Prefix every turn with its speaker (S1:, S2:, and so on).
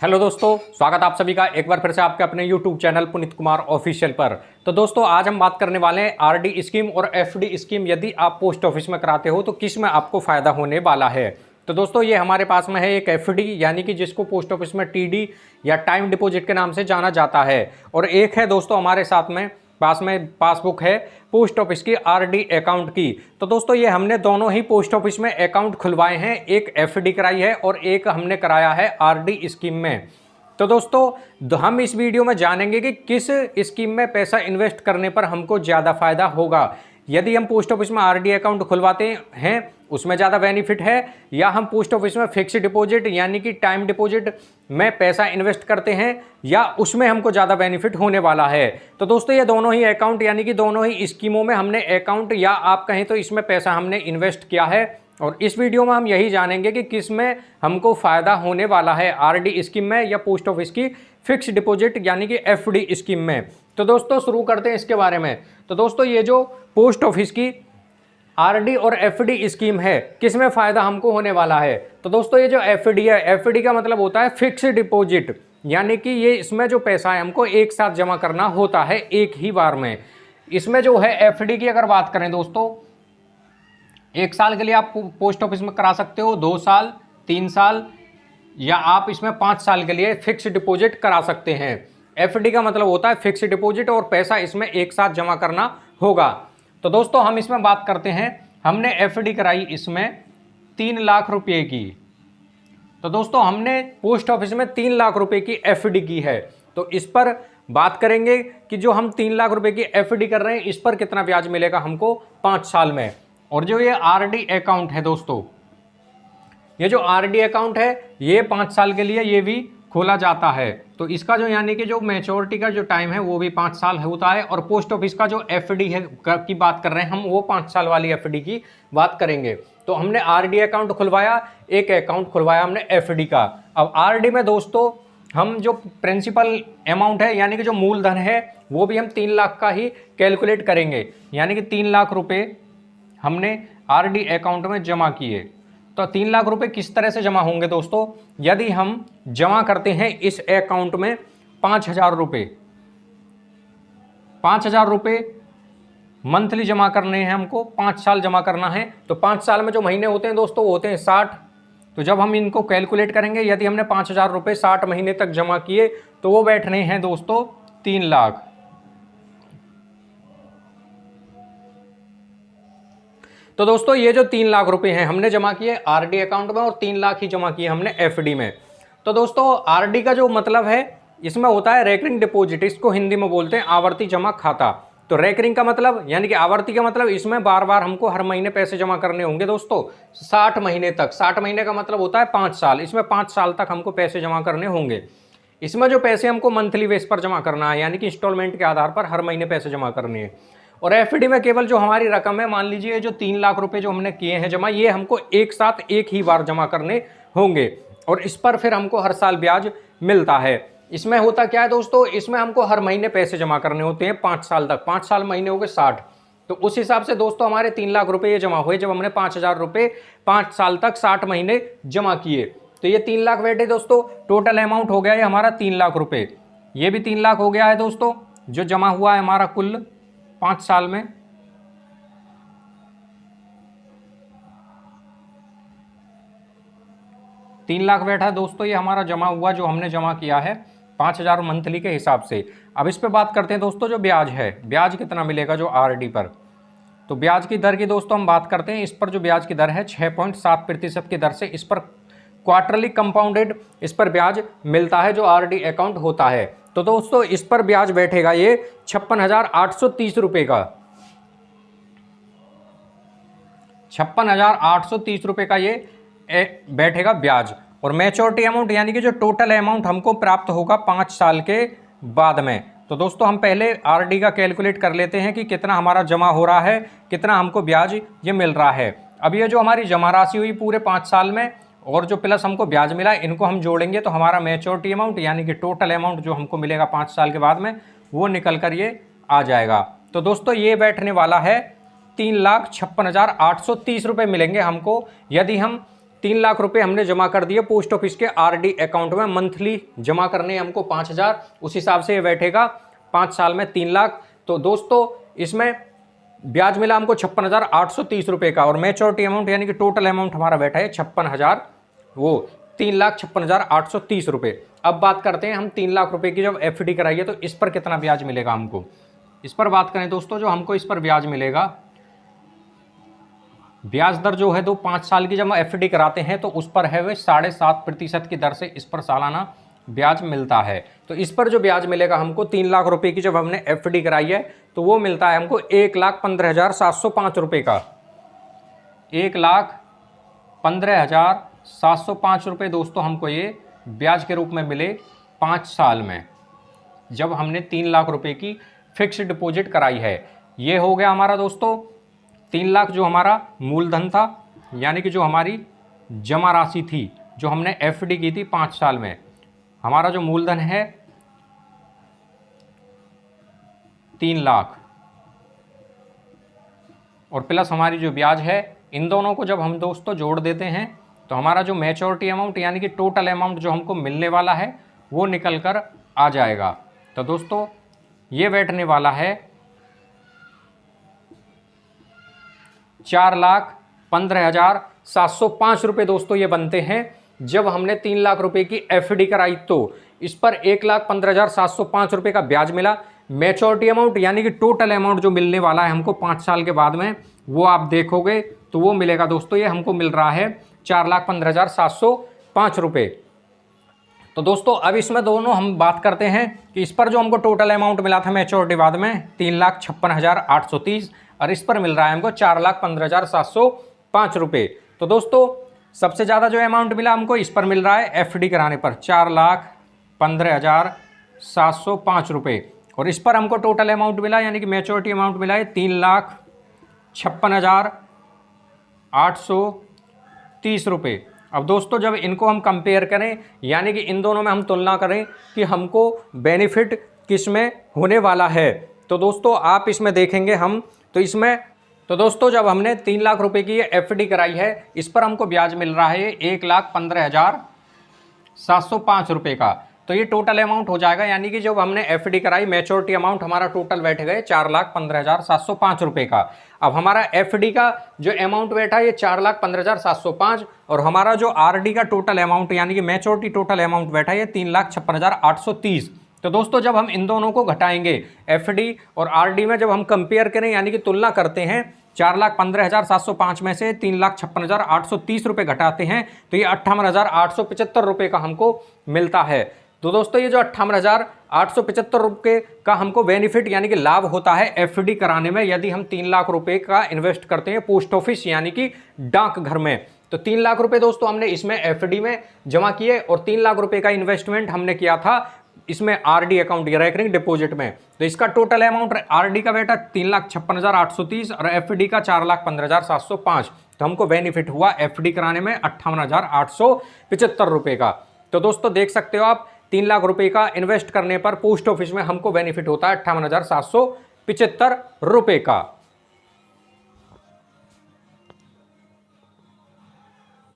S1: Hello दोस्तों, स्वागत आप सभी का एक बार फिर से आपके अपने YouTube channel Puneet Kumar official पर। तो दोस्तों आज हम बात करने वाले हैं आरडी स्कीम और एफडी स्कीम यदि आप पोस्ट ऑफिस में कराते हो तो किस में आपको फ़ायदा होने वाला है। तो दोस्तों ये हमारे पास में है एक एफडी यानी कि जिसको पोस्ट ऑफिस में टीडी या टाइम डिपॉजिट के नाम से जाना जाता है, और एक है दोस्तों हमारे साथ में पास में पासबुक है पोस्ट ऑफिस की आरडी अकाउंट की। तो दोस्तों ये हमने दोनों ही पोस्ट ऑफिस में अकाउंट खुलवाए हैं, एक एफडी कराई है और एक हमने कराया है आरडी स्कीम में। तो दोस्तों हम इस वीडियो में जानेंगे कि किस स्कीम में पैसा इन्वेस्ट करने पर हमको ज़्यादा फायदा होगा। यदि हम पोस्ट ऑफिस में आरडी अकाउंट खुलवाते हैं उसमें ज़्यादा बेनिफिट है, या हम पोस्ट ऑफिस में फिक्स डिपॉजिट यानी कि टाइम डिपॉजिट में पैसा इन्वेस्ट करते हैं या उसमें हमको ज़्यादा बेनिफिट होने वाला है। तो दोस्तों ये दोनों ही अकाउंट यानी कि दोनों ही स्कीमों में हमने अकाउंट या आप कहें तो इसमें पैसा हमने इन्वेस्ट किया है, और इस वीडियो में हम यही जानेंगे कि किस में हमको फ़ायदा होने वाला है, आरडी स्कीम में या पोस्ट ऑफिस की फिक्स डिपॉजिट यानी कि एफडी स्कीम में। तो दोस्तों शुरू करते हैं इसके बारे में। तो दोस्तों ये जो पोस्ट ऑफिस की आरडी और एफडी स्कीम है किस में फ़ायदा हमको होने वाला है। तो दोस्तों ये जो एफडी है, एफडी का मतलब होता है फिक्स डिपॉजिट, यानी कि ये इसमें जो पैसा है हमको एक साथ जमा करना होता है एक ही बार में। इसमें जो है एफडी की अगर बात करें दोस्तों, 1 साल के लिए आप पोस्ट ऑफिस में करा सकते हो, 2 साल, 3 साल, या आप इसमें 5 साल के लिए फिक्स डिपॉजिट करा सकते हैं। एफडी का मतलब होता है फिक्स डिपॉजिट और पैसा इसमें एक साथ जमा करना होगा। तो दोस्तों हम इसमें बात करते हैं, हमने एफडी कराई इसमें 3 लाख रुपए की। तो दोस्तों हमने पोस्ट ऑफिस में 3 लाख रुपए की एफडी की है। तो इस पर बात करेंगे कि जो हम 3 लाख रुपए की एफडी कर रहे हैं इस पर कितना ब्याज मिलेगा हमको 5 साल में। और जो ये आरडी अकाउंट है दोस्तों, ये जो आरडी अकाउंट है ये 5 साल के लिए ये भी खोला जाता है। तो इसका जो यानी कि जो मैच्योरिटी का जो टाइम है वो भी 5 साल होता है, और पोस्ट ऑफिस का जो एफडी है की बात कर रहे हैं हम, वो 5 साल वाली एफडी की बात करेंगे। तो हमने आरडी अकाउंट खुलवाया, एक अकाउंट खुलवाया हमने एफडी का। अब आरडी में दोस्तों हम जो प्रिंसिपल अमाउंट है यानी कि जो मूलधन है वो भी हम 3 लाख का ही कैलकुलेट करेंगे, यानी कि 3 लाख रुपए हमने आरडी अकाउंट में जमा किए। तो 3 लाख रुपए किस तरह से जमा होंगे दोस्तों, यदि हम जमा करते हैं इस अकाउंट में 5,000 रुपये, 5,000 रुपये मंथली जमा करने हैं हमको, 5 साल जमा करना है। तो 5 साल में जो महीने होते हैं दोस्तों वो होते हैं 60। तो जब हम इनको कैलकुलेट करेंगे, यदि हमने 5,000 रुपये 60 महीने तक जमा किए तो वो बैठने हैं दोस्तों 3 लाख। तो दोस्तों ये जो 3 लाख रुपए हैं हमने जमा किए आरडी अकाउंट में, और 3 लाख ही जमा किए हमने एफडी में। तो दोस्तों आरडी का जो मतलब है इसमें होता है रेकरिंग डिपॉजिट, इसको हिंदी में बोलते हैं आवर्ती जमा खाता। तो रेकरिंग का मतलब यानी कि आवर्ती का मतलब इसमें बार बार हमको हर महीने पैसे जमा करने होंगे दोस्तों 60 महीने तक। 60 महीने का मतलब होता है 5 साल, इसमें 5 साल तक हमको पैसे जमा करने होंगे। इसमें जो पैसे हमको मंथली बेस पर जमा करना है यानी कि इंस्टॉलमेंट के आधार पर हर महीने पैसे जमा करने हैं। और एफडी में केवल जो हमारी रकम है, मान लीजिए जो 3 लाख रुपए जो हमने किए हैं जमा, ये हमको एक साथ एक ही बार जमा करने होंगे, और इस पर फिर हमको हर साल ब्याज मिलता है। इसमें होता क्या है दोस्तों, इसमें हमको हर महीने पैसे जमा करने होते हैं 5 साल तक। 5 साल महीने हो गए 60। तो उस हिसाब से दोस्तों हमारे 3 लाख रुपए ये जमा हुए जब हमने 5,000 रुपये 5 साल तक 60 महीने जमा किए। तो ये 3 लाख बैठे दोस्तों, टोटल अमाउंट हो गया ये हमारा 3 लाख रुपये। ये भी 3 लाख हो गया है दोस्तों जो जमा हुआ है हमारा कुल 5 साल में। तीन लाख बैठा है दोस्तों ये हमारा जमा हुआ, जो हमने जमा किया है 5,000 मंथली के हिसाब से। अब इस पे बात करते हैं दोस्तों, जो ब्याज है, ब्याज कितना मिलेगा जो आरडी पर। तो ब्याज की दर की दोस्तों हम बात करते हैं। इस पर जो ब्याज की दर है 6.7% की दर से इस पर क्वार्टरली कंपाउंडेड इस पर ब्याज मिलता है जो आरडी अकाउंट होता है। तो दोस्तों इस पर ब्याज बैठेगा ये 56,830 रुपये का, 56,830 रुपये का ये बैठेगा ब्याज। और मैच्योरिटी अमाउंट यानी कि जो टोटल अमाउंट हमको प्राप्त होगा 5 साल के बाद में। तो दोस्तों हम पहले आरडी का कैलकुलेट कर लेते हैं कि कितना हमारा जमा हो रहा है, कितना हमको ब्याज ये मिल रहा है। अब ये जो हमारी जमा राशि हुई पूरे 5 साल में और जो प्लस हमको ब्याज मिला, इनको हम जोड़ेंगे तो हमारा मैच्योरिटी अमाउंट यानी कि टोटल अमाउंट जो हमको मिलेगा 5 साल के बाद में वो निकल कर ये आ जाएगा। तो दोस्तों ये बैठने वाला है 3,56,830 रुपये मिलेंगे हमको, यदि हम 3 लाख रुपए हमने जमा कर दिए पोस्ट ऑफिस के आरडी अकाउंट में। मंथली जमा करने हैं हमको 5,000, उस हिसाब से ये बैठेगा 5 साल में 3 लाख। तो दोस्तों इसमें ब्याज मिला हमको 56,830 रुपये का, और मैच्योरिटी अमाउंट यानी कि टोटल अमाउंट हमारा बैठा है 56,000, वो 3,56,830 रुपये। अब बात करते हैं हम 3 लाख रुपए की जब एफडी कराई है तो इस पर कितना ब्याज मिलेगा हमको। इस पर बात करें दोस्तों, जो हमको इस पर ब्याज मिलेगा, ब्याज दर जो है 5 साल की जब हम एफडी कराते हैं तो उस पर है वह 7.5% की दर से इस पर सालाना ब्याज मिलता है। तो इस पर जो ब्याज मिलेगा हमको 3 लाख रुपए की जब हमने एफडी कराई है तो वो मिलता है हमको 1,15,705 रुपये का। 1,15,705 रुपये दोस्तों हमको ये ब्याज के रूप में मिले 5 साल में, जब हमने 3 लाख रुपए की फिक्स डिपॉजिट कराई है। ये हो गया हमारा दोस्तों 3 लाख जो हमारा मूलधन था, यानी कि जो हमारी जमा राशि थी जो हमने एफडी की थी 5 साल में। हमारा जो मूलधन है 3 लाख और प्लस हमारी जो ब्याज है, इन दोनों को जब हम दोस्तों जोड़ देते हैं तो हमारा जो मैच्योरिटी अमाउंट यानी कि टोटल अमाउंट जो हमको मिलने वाला है वो निकल कर आ जाएगा। तो दोस्तों ये बैठने वाला है 4,15,705 रुपये दोस्तों ये बनते हैं जब हमने 3 लाख रुपए की एफडी कराई। तो इस पर 1,15,705 रुपये का ब्याज मिला। मैच्योरिटी अमाउंट यानी कि टोटल अमाउंट जो मिलने वाला है हमको 5 साल के बाद में, वो आप देखोगे तो वो मिलेगा दोस्तों, ये हमको मिल रहा है 4,15,705 रुपये। तो दोस्तों अब इसमें दोनों हम बात करते हैं कि इस पर जो हमको टोटल अमाउंट मिला था मैच्योरिटी बाद में 3,56,830, और इस पर मिल रहा है हमको 4,15,705 रुपये। तो दोस्तों सबसे ज़्यादा जो अमाउंट मिला हमको इस पर मिल रहा है एफडी कराने पर 4,15,705 रुपये, और इस पर हमको टोटल अमाउंट मिला यानी कि मैच्योरिटी अमाउंट मिला है 3,56,830 रुपये। अब दोस्तों जब इनको हम कंपेयर करें यानी कि इन दोनों में हम तुलना करें कि हमको बेनिफिट किस में होने वाला है, तो दोस्तों आप इसमें देखेंगे हम तो दोस्तों जब हमने 3 लाख रुपए की एफडी कराई है इस पर हमको ब्याज मिल रहा है 1,15,705 रुपये का। तो ये टोटल अमाउंट हो जाएगा, यानी कि जब हमने एफडी कराई मैच्योरिटी अमाउंट हमारा टोटल बैठ गए 4,15,705 रुपये का। अब हमारा एफडी का जो अमाउंट बैठा ये 4,15,705, और हमारा जो आरडी का टोटल अमाउंट यानी कि मैच्योरिटी टोटल अमाउंट बैठा है 3,56,830। तो दोस्तों जब हम इन दोनों को घटाएंगे एफडी और आरडी में जब हम कंपेयर करें यानी कि तुलना करते हैं 4,15,705 में से 3,56,830 रुपये घटाते हैं तो ये 58,875 रुपये का हमको मिलता है। तो दोस्तों ये जो 58,875 रुपये का हमको बेनिफिट यानी कि लाभ होता है एफडी कराने में, यदि हम 3 लाख रुपये का इन्वेस्ट करते हैं पोस्ट ऑफिस यानी कि डाकघर में। तो 3 लाख रुपये दोस्तों हमने इसमें एफडी में जमा किए और 3 लाख रुपये का इन्वेस्टमेंट हमने किया था इसमें आरडी अकाउंट या रेकरिंग डिपॉजिट में। तो इसका टोटल अमाउंट आरडी का बेटा 3,56,830 और एफडी का 4,15,705। तो हमको बेनिफिट हुआ एफडी कराने में 58,875 रुपये का। तो दोस्तों देख सकते हो आप 3 लाख रुपये का इन्वेस्ट करने पर पोस्ट ऑफिस में हमको बेनिफिट होता है 58,775 रुपये का।